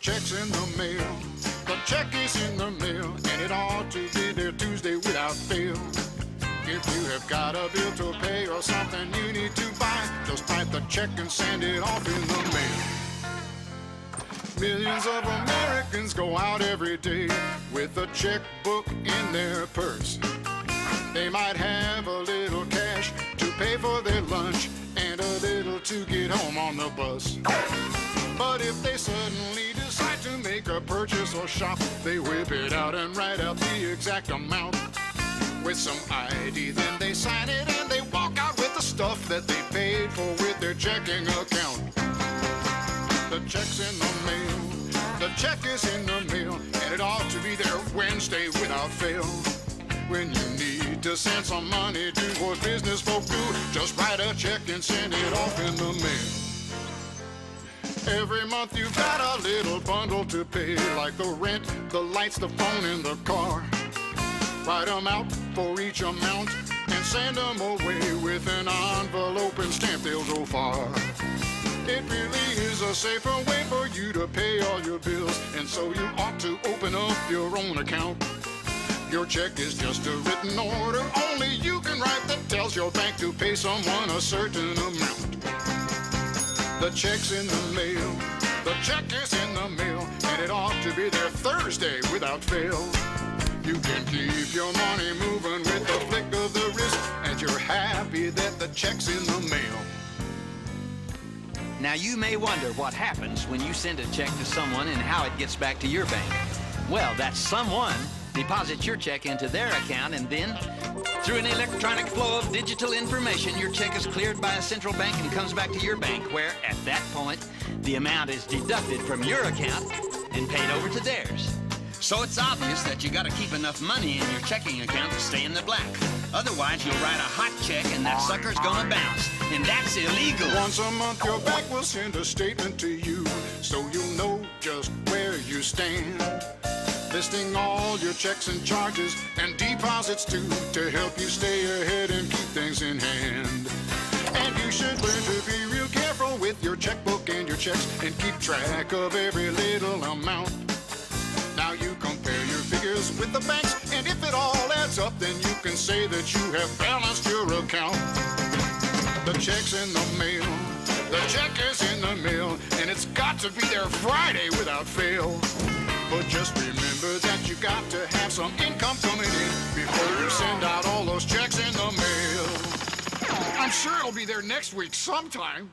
check's in the mail. The check is in the mail, and it ought to be there Tuesday without fail. If you have got a bill to pay or something you need to buy, just write the check and send it off in the mail. Millions of Americans go out every day with a checkbook in their purse. They might have a little cash to pay for their lunch and a little to get home on the bus. But if they suddenly decide to make a purchase or shop, they whip it out and write out the exact amount with some ID. Then they sign it and they walk out with the stuff that they paid for with their checking account. The check's in the mail, the check is in the mail, and it ought to be there Wednesday without fail. When you need to send some money to what business folk do, just write a check and send it off in the mail. Every month you've got a little bundle to pay, like the rent, the lights, the phone, and the car. Write them out for each amount and send them away with an envelope and stamp, they'll go far. It really is a safer way for you to pay all your bills, and so you ought to open up your own account. Your check is just a written order, only you can write, that tells your bank to pay someone a certain amount. The check's in the mail, the check is in the mail, and it ought to be there Thursday without fail. You can keep your money moving with the flick of the wrist, and you're happy that the check's in the mail. Now you may wonder what happens when you send a check to someone and how it gets back to your bank. Well, that someone deposits your check into their account, and then, through an electronic flow of digital information, your check is cleared by a central bank and comes back to your bank, where, at that point, the amount is deducted from your account and paid over to theirs. So it's obvious that you gotta keep enough money in your checking account to stay in the black. Otherwise, you'll write a hot check and that sucker's gonna bounce. And that's illegal. Once a month, your bank will send a statement to you, so you'll know just where you stand. Listing all your checks and charges and deposits too, to help you stay ahead and keep things in hand. And you should learn to be real careful with your checkbook and your checks and keep track of every little amount. Now you compare your figures with the banks, and if it all adds up, then you can say that you have balanced your account. The check's in the mail, the check is in the mail, and it's got to be there Friday without fail. But just remember that you got to have some income coming in before you send out all those checks in the mail. I'm sure it'll be there next week sometime.